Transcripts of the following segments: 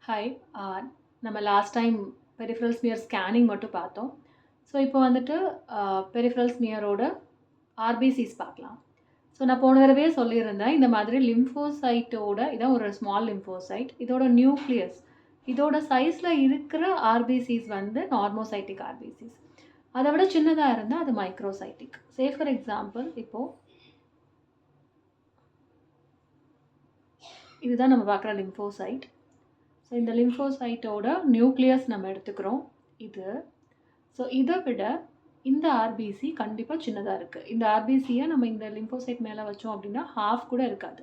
Hi. நம்ம last time peripheral smear scanning மட்டும் பார்த்தோம். ஸோ இப்போ வந்துட்டு பெரிஃபரல் ஸ்மியரோட ஆர்பிசிஸ் பார்க்கலாம். ஸோ நான் போன தடவையே சொல்லியிருந்தேன், இந்த மாதிரி லிம்போசைட்டோட இதான் ஒரு ஸ்மால் லிம்போசைட். இதோட நியூக்ளியஸ் இதோட சைஸில் இருக்கிற ஆர்பிசிஸ் வந்து நார்மோசைட்டிக் ஆர்பிசிஸ். அதை விட சின்னதாக இருந்தால் அது மைக்ரோசைட்டிக். சே ஃபார் எக்ஸாம்பிள், இப்போது இதுதான் நம்ம பார்க்குற லிம்போசைட். ஸோ இந்த லிம்போசைட்டோட நியூக்ளியஸ் நம்ம எடுத்துக்கிறோம் இது. ஸோ இதை விட இந்த ஆர்பிசி கண்டிப்பாக சின்னதாக இருக்குது. இந்த ஆர்பிசியை நம்ம இந்த லிம்போசைட் மேலே வச்சோம் அப்படின்னா ஹாஃப் கூட இருக்காது.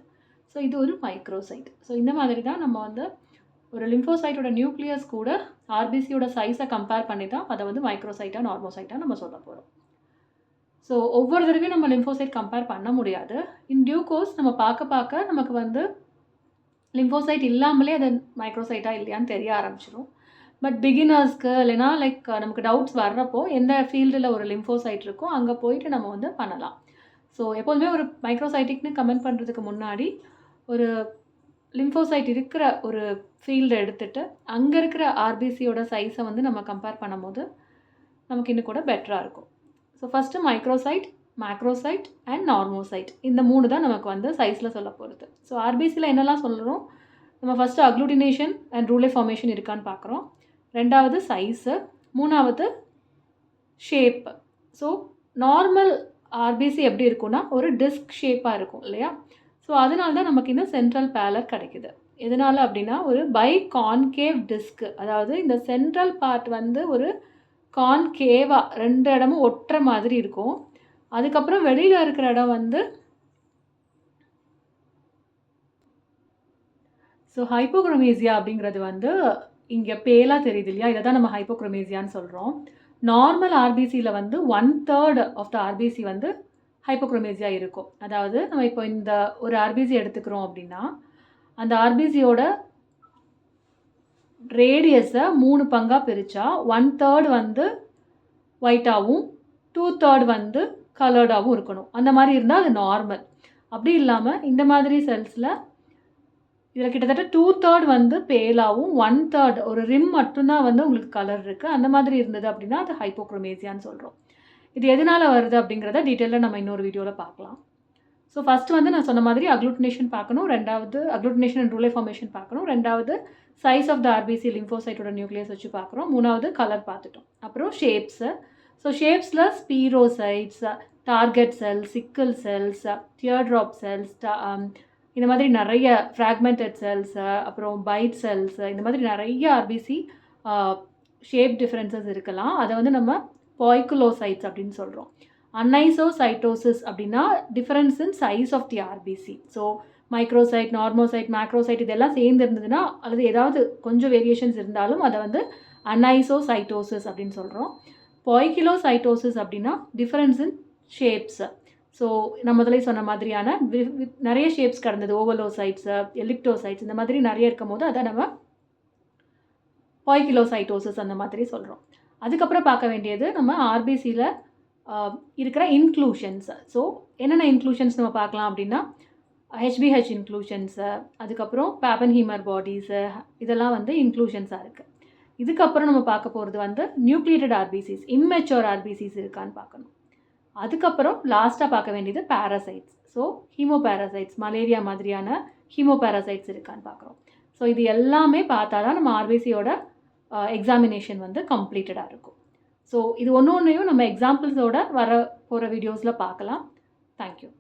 ஸோ இது ஒரு மைக்ரோசைட். ஸோ இந்த மாதிரி தான் நம்ம வந்து ஒரு லிம்போசைட்டோட நியூக்ளியஸ் கூட ஆர்பிசியோட சைஸை கம்பேர் பண்ணி தான் அதை வந்து மைக்ரோசைட்டாக நார்மோசைட்டாக நம்ம சொல்ல போகிறோம். ஸோ ஒவ்வொரு தடவையும் நம்ம லிம்போசைட் கம்பேர் பண்ண முடியாது. இன் டியூ கோர்ஸ் நம்ம பார்க்க நமக்கு வந்து லிம்போசைட் இல்லாமலே அது மைக்ரோசைட்டாக இல்லையான்னு தெரிய ஆரம்பிச்சிடும். பட் பிகினர்ஸ்க்கு இல்லைனா நமக்கு டவுட்ஸ் வர்றப்போ எந்த ஃபீல்டில் ஒரு லிம்போசைட் இருக்கோ அங்கே போயிட்டு நம்ம வந்து பண்ணலாம். ஸோ எப்போதுமே ஒரு மைக்ரோசைட்டிக்னு கமெண்ட் பண்ணுறதுக்கு முன்னாடி ஒரு லிம்போசைட் இருக்கிற ஒரு ஃபீல்டை எடுத்துகிட்டு அங்கே இருக்கிற ஆர்பிசியோட சைஸை வந்து நம்ம கம்பேர் பண்ணும்போது நமக்கு இன்னும் கூட பெட்டராக இருக்கும். ஸோ ஃபஸ்ட்டு மைக்ரோசைட், மேக்ரோசைட் அண்ட் நார்மோசைட், இந்த 3 தான் நமக்கு வந்து சைஸில் சொல்ல போகிறது. ஸோ ஆர்பிசியில் என்னெல்லாம் சொல்கிறோம், நம்ம ஃபஸ்ட்டு அக்ளூட்டினேஷன் அண்ட் ரூலே ஃபார்மேஷன் இருக்கான்னு பார்க்குறோம். 2வது சைஸு, 3வது ஷேப்பு. ஸோ நார்மல் ஆர்பிசி எப்படி இருக்குன்னா ஒரு டிஸ்க் ஷேப்பாக இருக்கும் இல்லையா? ஸோ அதனால தான் நமக்கு இந்த சென்ட்ரல் பேலர் கிடைக்குது. எதனால் அப்படின்னா ஒரு பை கான்கேவ் டிஸ்க்கு, அதாவது இந்த சென்ட்ரல் பார்ட் வந்து ஒரு கான்கேவாக 2 இடமும் ஒட்டுற மாதிரி இருக்கும். அதுக்கப்புறம் வெளியில் இருக்கிற இடம் வந்து ஸோ ஹைப்போக்ரோமேசியா அப்படிங்கிறது வந்து இங்கே பேலாக தெரியுது இல்லையா? இதை தான் நம்ம ஹைப்போக்ரோமேசியான்னு சொல்கிறோம். நார்மல் ஆர்பிசியில் வந்து 1/3 ஆஃப் த ஆர்பிசி வந்து ஹைப்போக்ரோமேசியா இருக்கும். அதாவது நம்ம இப்போ இந்த ஒரு ஆர்பிசி எடுத்துக்கிறோம் அப்படின்னா அந்த ஆர்பிசியோட ரேடியஸை 3 பங்காக பிரித்தா 1/3 வந்து ஒயிட்டாகவும் 2/3 வந்து கலர்டாகவும் இருக்கணும். அந்த மாதிரி இருந்தால் அது நார்மல். அப்படி இல்லாமல் இந்த மாதிரி செல்ஸில் இதில் கிட்டத்தட்ட 2/3 வந்து பேலாகவும் 1/3 ஒரு ரிம் மட்டும்தான் வந்து உங்களுக்கு கலர் இருக்குது. அந்த மாதிரி இருந்தது அப்படின்னா அது ஹைப்போக்ரோமேசியான்னு சொல்கிறோம். இது எதனால் வருது அப்படிங்கிறத டீட்டெயிலாக நம்ம இன்னொரு வீடியோவில் பார்க்கலாம். ஸோ ஃபஸ்ட்டு வந்து நான் சொன்ன மாதிரி அக்ளூட்டினேஷன் பார்க்கணும். 2வது அக்ளூட்டினேஷன் அண்ட் ரூலே ஃபார்மேஷன் பார்க்கணும். 2வது சைஸ் ஆஃப் த ஆர்பிசி லிம்போசைட்டோட நியூக்ளியஸ் வச்சு பார்க்குறோம். 3வது கலர் பார்த்துட்டோம். அப்புறம் ஷேப்ஸு. ஸோ ஷேப்ஸில் spherocytes, target cells, sickle cells, teardrop cells, இந்த மாதிரி நிறைய ஃப்ராக்மெண்டட் செல்ஸு, அப்புறம் பைட் செல்ஸு, இந்த மாதிரி நிறைய ஆர்பிசி ஷேப் டிஃப்ரென்சஸ் இருக்கலாம். அதை வந்து நம்ம பாய்குலோசைட்ஸ் அப்படின்னு சொல்கிறோம். அன்ஐசோசைட்டோசிஸ் அப்படின்னா difference in size of the RBC. So microcyte, normocyte, macrocyte இதெல்லாம் சேர்ந்து இருந்ததுன்னா அல்லது ஏதாவது கொஞ்சம் வேரியேஷன்ஸ் இருந்தாலும் அதை வந்து அன்ஐசோசைட்டோசிஸ் அப்படின்னு சொல்கிறோம். பாய்கிலோசைட்டோசிஸ் அப்படின்னா டிஃபரன்ஸ் இன் ஷேப்ஸு. ஸோ நம்ம முதலே சொன்ன மாதிரியான நிறைய ஷேப்ஸ் கடந்தது, ஓவலோசைட்ஸு, எலிப்டோசைட்ஸ், இந்த மாதிரி நிறைய இருக்கும் போது அதை நம்ம பாய்கிலோசைட்டோசிஸ் அந்த மாதிரி சொல்கிறோம். அதுக்கப்புறம் பார்க்க வேண்டியது நம்ம ஆர்பிசியில் இருக்கிற இன்க்ளூஷன்ஸு. ஸோ என்னென்ன இன்க்ளூஷன்ஸ் நம்ம பார்க்கலாம் அப்படின்னா ஹெச்பிஹெச் இன்க்ளூஷன்ஸு, அதுக்கப்புறம் பேப்பன்ஹீமர் பாடிஸு, இதெல்லாம் வந்து இன்க்ளூஷன்ஸாக இருக்குது. இதுக்கப்புறம் நம்ம பார்க்க போகிறது வந்து நியூக்ளியேட்டட் ஆர்பிசிஸ், இம்மெச்சூர் ஆர்பிசிஸ் இருக்கான்னு பார்க்கணும். அதுக்கப்புறம் லாஸ்ட்டாக பார்க்க வேண்டியது பேராசைட்ஸ். ஸோ ஹீமோபேராசைட்ஸ், மலேரியா மாதிரியான ஹீமோபேராசைட்ஸ் இருக்கான்னு பார்க்குறோம். ஸோ இது எல்லாமே பார்த்தா தான் நம்ம ஆர்பிசியோட எக்ஸாமினேஷன் வந்து கம்ப்ளீட்டடாக இருக்கும். ஸோ இது ஒன்று ஒன்றையும் நம்ம எக்ஸாம்பிள்ஸோட வர போகிற வீடியோஸில் பார்க்கலாம். தேங்க்யூ.